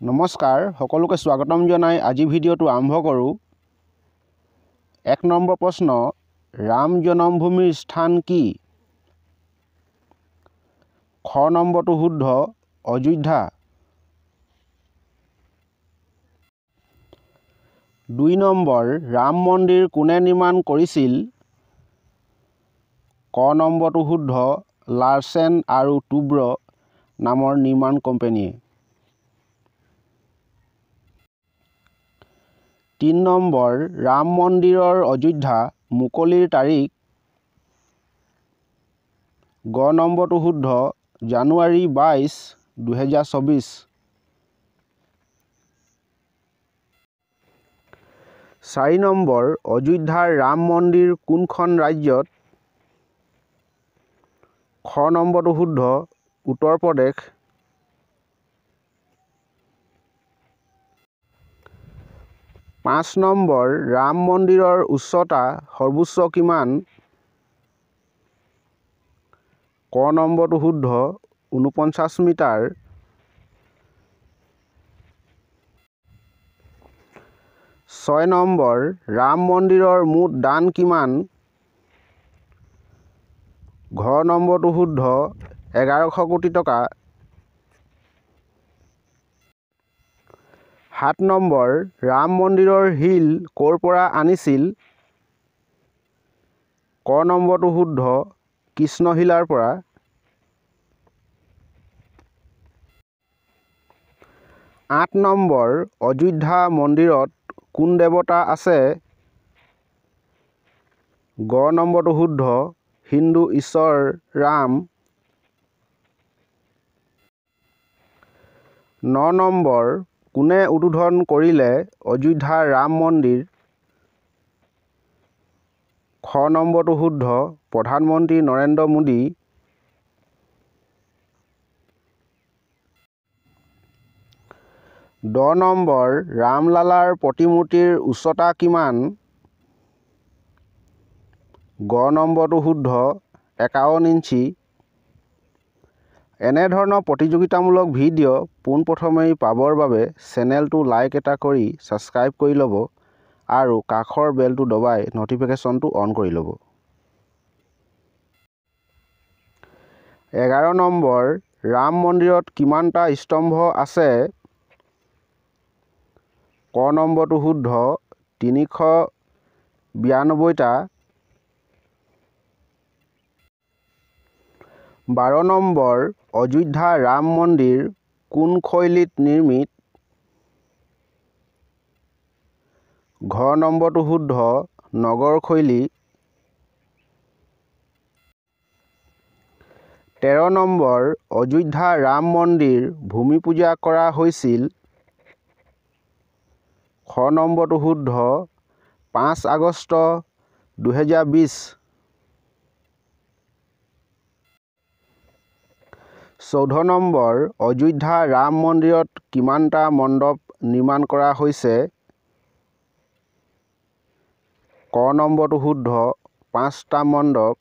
নমস্কাৰ সকলোকে স্বাগতম জনাই আজি ভিডিঅ'টো আৰম্ভ কৰোঁ। 1 নম্বৰ প্ৰশ্ন, ৰাম জন্মভূমিৰ স্থান কি? খ নম্বৰটো শুদ্ধ, অযোধ্যা। 2 নম্বৰ, ৰাম মন্দিৰ কোনে নিৰ্মাণ কৰিছিল? ক নম্বৰটো শুদ্ধ, লাৰ্ছেন আৰু টুব্ৰ নামৰ নিৰ্মাণ কোম্পানীয়ে। 3 নম্বৰ, ৰাম মন্দিৰৰ অযোধ্যা মুকলিৰ তাৰিখ? গ নম্বৰটো শুদ্ধ, জানুৱাৰী 22, 2024। 4 নম্বৰ, অযোধ্যাৰ ৰাম মন্দিৰ কোনখন ৰাজ্যত? খ নম্বৰটো শুদ্ধ, উত্তৰ প্ৰদেশ। 5 নম্বৰ, ৰাম মন্দিৰৰ উচ্চতা সৰ্বোচ্চ কিমান? ক নম্বৰটো শুদ্ধ, 49 মিটাৰ। 6 নম্বৰ, ৰাম মন্দিৰৰ মুঠ দান কিমান? ঘ নম্বৰটো শুদ্ধ, 1100 কোটি টকা। 7 নম্বৰ, ৰাম মন্দিৰৰ শিল ক'ৰ পৰা আনিছিল? ক নম্বৰটো শুদ্ধ, কৃষ্ণশিলাৰ পৰা। 8 নম্বৰ, অযোধ্যা মন্দিৰত কোন দেৱতা আছে? গ নম্বৰটো শুদ্ধ, হিন্দু ঈশ্বৰ ৰাম। 9 নম্বৰ, কোনে উদ্বোধন কৰিলে অযোধ্যাৰ ৰাম মন্দিৰ? খ নম্বৰটো শুদ্ধ, প্ৰধানমন্ত্ৰী নৰেন্দ্ৰ মোদী। 10 নম্বৰ, ৰামলালাৰ প্ৰতিমূৰ্তিৰ উচ্চতা কিমান? গ নম্বৰটো শুদ্ধ, 51 ইঞ্চি। এনেধৰণৰ প্ৰতিযোগিতামূলক ভিডিঅ' পোনপ্ৰথমেই পাবৰ বাবে চেনেলটো লাইক এটা কৰি ছাবস্ক্ৰাইব কৰি ল'ব আৰু কাষৰ বেলটো দবাই ন'টিফিকেশ্যনটো অন কৰি ল'ব। 11 নম্বৰ, ৰাম মন্দিৰত কিমানটা স্তম্ভ আছে? ক নম্বৰটো শুদ্ধ, 392টা। 12 নম্বৰ, অযোধ্যা ৰাম মন্দিৰ কোন শৈলীত নিৰ্মিত? ঘ নম্বৰটো শুদ্ধ, নগৰ শৈলী। 13 নম্বৰ, অযোধ্যা ৰাম মন্দিৰ ভূমি পূজা কৰা হৈছিল? খ নম্বৰটো শুদ্ধ, 5 আগষ্ট 2020। 14 নম্বৰ, অযোধ্যা ৰাম মন্দিৰত কিমানটা মণ্ডপ নিৰ্মাণ কৰা হৈছে? ক নম্বৰটো শুদ্ধ, 5টা মণ্ডপ।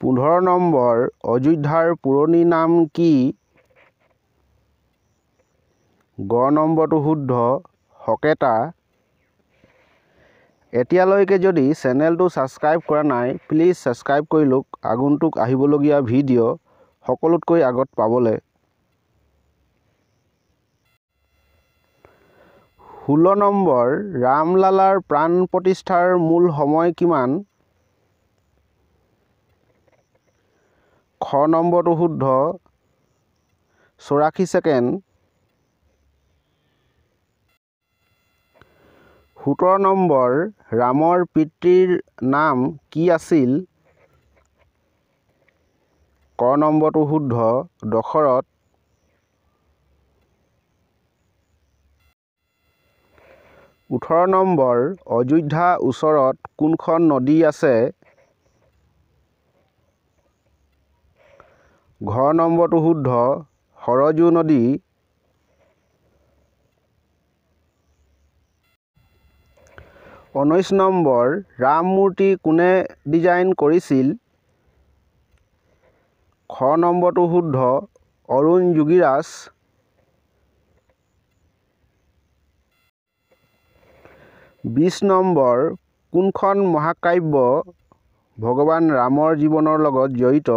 15 নম্বৰ, অযোধ্যাৰ পুৰণি নাম কি? গ নম্বৰটো শুদ্ধ, সকেতা। এতিয়ালৈকে যদি চেনেলটো ছাবস্ক্ৰাইব কৰা নাই প্লিজ ছাবস্ক্ৰাইব কৰি লওক আগন্তুক আহিবলগীয়া ভিডিঅ' সকলোতকৈ আগত পাবলৈ। 16 নম্বৰ, ৰামলালাৰ প্ৰাণ প্ৰতিষ্ঠাৰ মূল সময় কিমান? খ নম্বৰটো শুদ্ধ, 84 ছেকেণ্ড। 17 নম্বৰ, ৰামৰ পিতৃৰ নাম কি আছিল? ক নম্বৰটো শুদ্ধ, দশৰথ। 18 নম্বৰ, অযোধ্যা ওচৰত কোনখন নদী আছে? ঘ নম্বৰটো শুদ্ধ, সৰযূ নদী। 19 নম্বৰ, ৰাম মূৰ্তি কোনে ডিজাইন কৰিছিল? খ নম্বৰটো শুদ্ধ অৰুণ যোগীৰাজ। 20 নম্বৰ কোনখন মহাকাব্য ভগৱান ৰামৰ জীৱনৰ লগত জড়িত?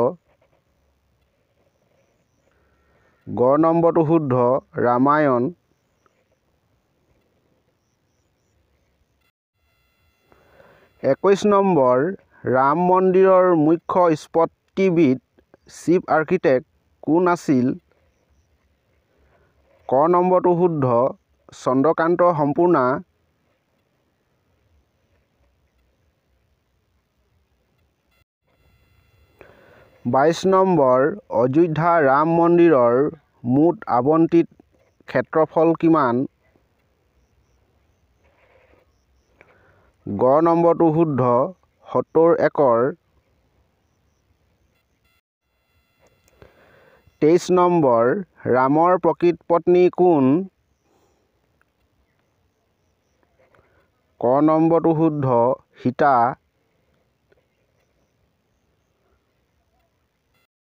গ নম্বৰটো শুদ্ধ ৰামায়ণ। 21 নম্বৰ ৰাম মন্দিৰৰ মুখ্য স্থপতিবিদ চিফ আৰ্কিটেক্ট কোন আছিল? ক নম্বৰটো শুদ্ধ চন্দ্ৰকান্ত সম্পূৰ্ণা। 22 নম্বৰ অযোধ্যা ৰাম মন্দিৰৰ মুঠ আবণ্টিত ক্ষেত্ৰফল কিমান? গ নম্বৰটো শুদ্ধ 70 একৰ। 23 নম্বৰ ৰামৰ প্ৰকৃত পত্নী কোন? ক নম্বৰটো শুদ্ধ সীতা।